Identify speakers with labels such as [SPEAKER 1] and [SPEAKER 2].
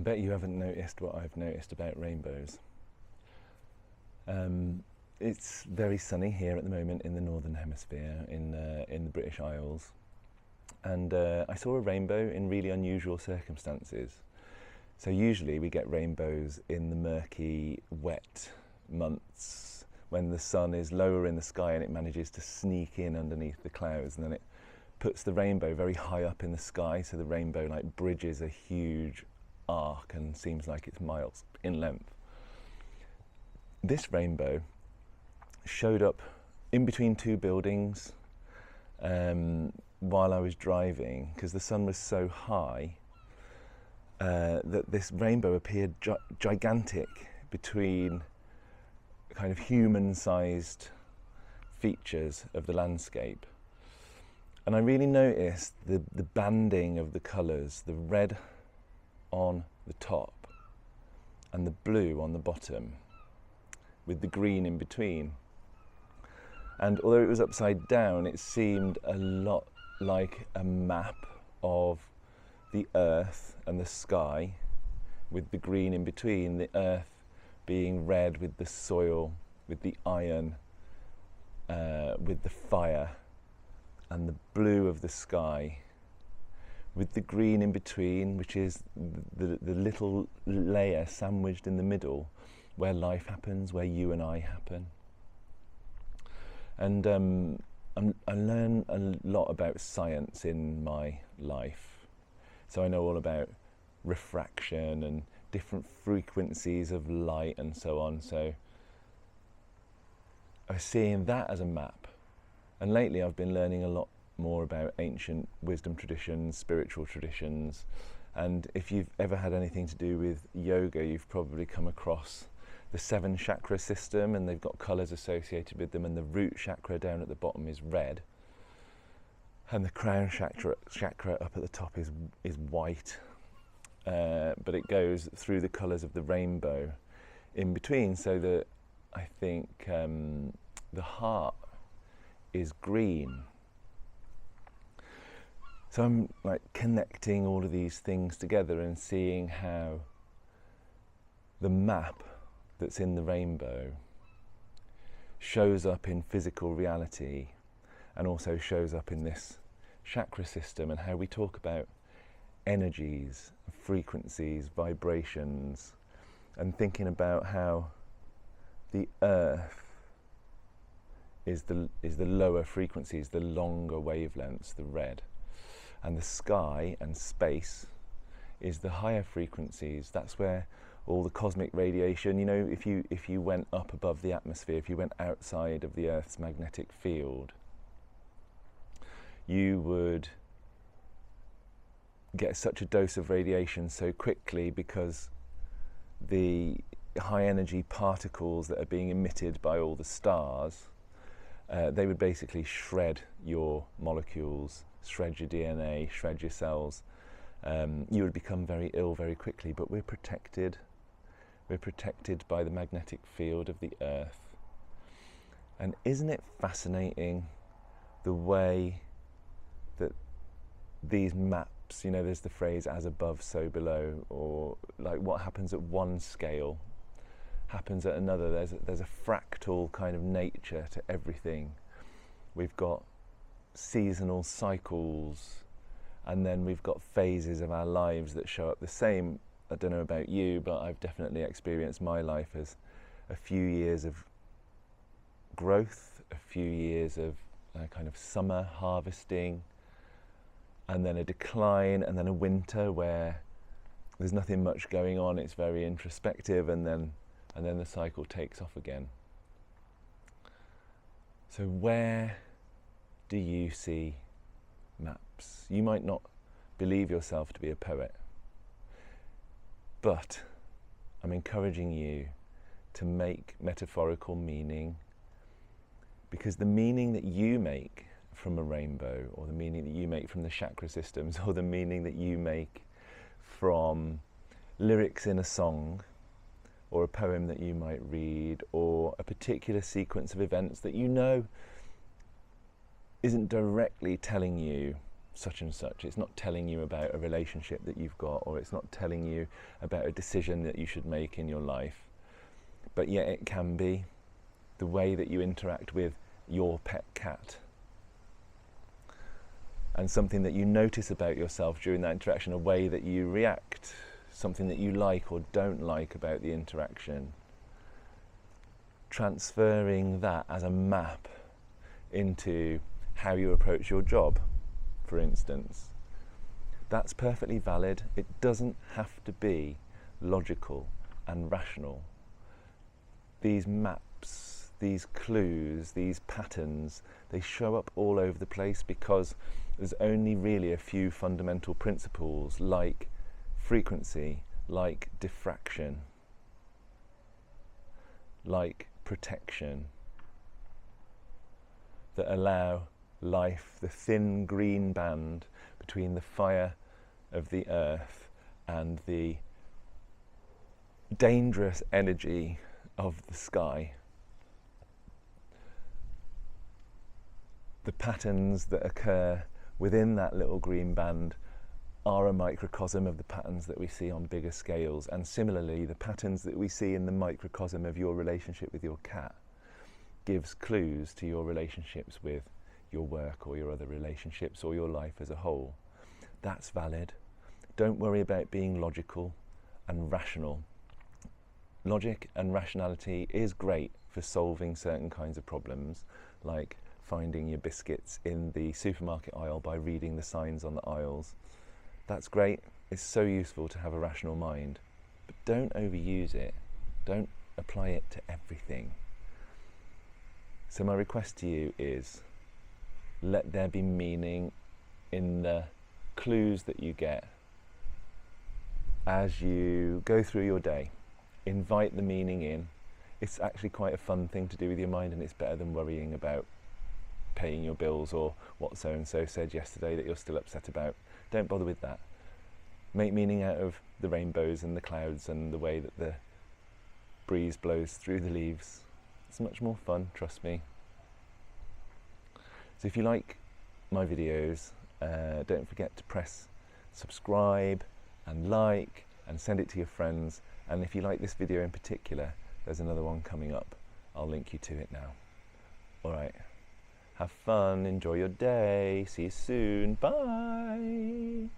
[SPEAKER 1] I bet you haven't noticed what I've noticed about rainbows. It's very sunny here at the moment in the Northern Hemisphere, in the British Isles. And I saw a rainbow in really unusual circumstances. So usually we get rainbows in the murky, wet months when the sun is lower in the sky and it manages to sneak in underneath the clouds, and then it puts the rainbow very high up in the sky, so the rainbow like bridges a huge arc and seems like it's miles in length. This rainbow showed up in between two buildings while I was driving, because the sun was so high that this rainbow appeared gigantic between kind of human-sized features of the landscape. And I really noticed the banding of the colours, the red on the top and the blue on the bottom, with the green in between. And although it was upside down, it seemed a lot like a map of the earth and the sky, with the green in between, the earth being red with the soil, with the iron, with the fire, and the blue of the sky, with the green in between, which is the little layer sandwiched in the middle where life happens, where you and I happen. And I learn a lot about science in my life. So I know all about refraction and different frequencies of light and so on. So I was seeing that as a map. And lately I've been learning a lot more about ancient wisdom traditions, spiritual traditions. And if you've ever had anything to do with yoga, you've probably come across the 7 chakra system, and they've got colours associated with them, and the root chakra down at the bottom is red, and the crown chakra up at the top is white, but it goes through the colours of the rainbow in between, so that I think the heart is green. So I'm like connecting all of these things together and seeing how the map that's in the rainbow shows up in physical reality and also shows up in this chakra system, and how we talk about energies, frequencies, vibrations, and thinking about how the earth is the lower frequencies, the longer wavelengths, the red, and the sky and space is the higher frequencies. That's where all the cosmic radiation, you know, if you went up above the atmosphere, if you went outside of the Earth's magnetic field, you would get such a dose of radiation so quickly, because the high energy particles that are being emitted by all the stars, they would basically shred your molecules, shred your DNA, shred your cells. You would become very ill very quickly, but we're protected. We're protected by the magnetic field of the earth. And isn't it fascinating the way that these maps, you know, there's the phrase as above, so below, or like what happens at one scale happens at another. There's a fractal kind of nature to everything. We've got seasonal cycles, and then we've got phases of our lives that show up the same. I don't know about you, but I've definitely experienced my life as a few years of growth, a few years of kind of summer harvesting, and then a decline, and then a winter where there's nothing much going on, it's very introspective, and then the cycle takes off again. So where do you see maps? You might not believe yourself to be a poet, but I'm encouraging you to make metaphorical meaning, because the meaning that you make from a rainbow, or the meaning that you make from the chakra systems, or the meaning that you make from lyrics in a song, or a poem that you might read, or a particular sequence of events that you know isn't directly telling you such and such. It's not telling you about a relationship that you've got, or it's not telling you about a decision that you should make in your life. But yet it can be the way that you interact with your pet cat. And something that you notice about yourself during that interaction, a way that you react, something that you like or don't like about the interaction. Transferring that as a map into how you approach your job, for instance. That's perfectly valid. It doesn't have to be logical and rational. These maps, these clues, these patterns, they show up all over the place because there's only really a few fundamental principles like frequency, like diffraction, like protection, that allow life, the thin green band between the fire of the earth and the dangerous energy of the sky. The patterns that occur within that little green band are a microcosm of the patterns that we see on bigger scales, and similarly the patterns that we see in the microcosm of your relationship with your cat gives clues to your relationships with your work or your other relationships or your life as a whole. That's valid. Don't worry about being logical and rational. Logic and rationality is great for solving certain kinds of problems, like finding your biscuits in the supermarket aisle by reading the signs on the aisles. That's great. It's so useful to have a rational mind. But don't overuse it. Don't apply it to everything. So my request to you is, let there be meaning in the clues that you get as you go through your day. Invite the meaning in. It's actually quite a fun thing to do with your mind, and it's better than worrying about paying your bills or what so-and-so said yesterday that you're still upset about. Don't bother with that. Make meaning out of the rainbows and the clouds and the way that the breeze blows through the leaves. It's much more fun, trust me. So if you like my videos, don't forget to press subscribe and like and send it to your friends. And if you like this video in particular, there's another one coming up. I'll link you to it now. All right. Have fun, enjoy your day, see you soon, bye!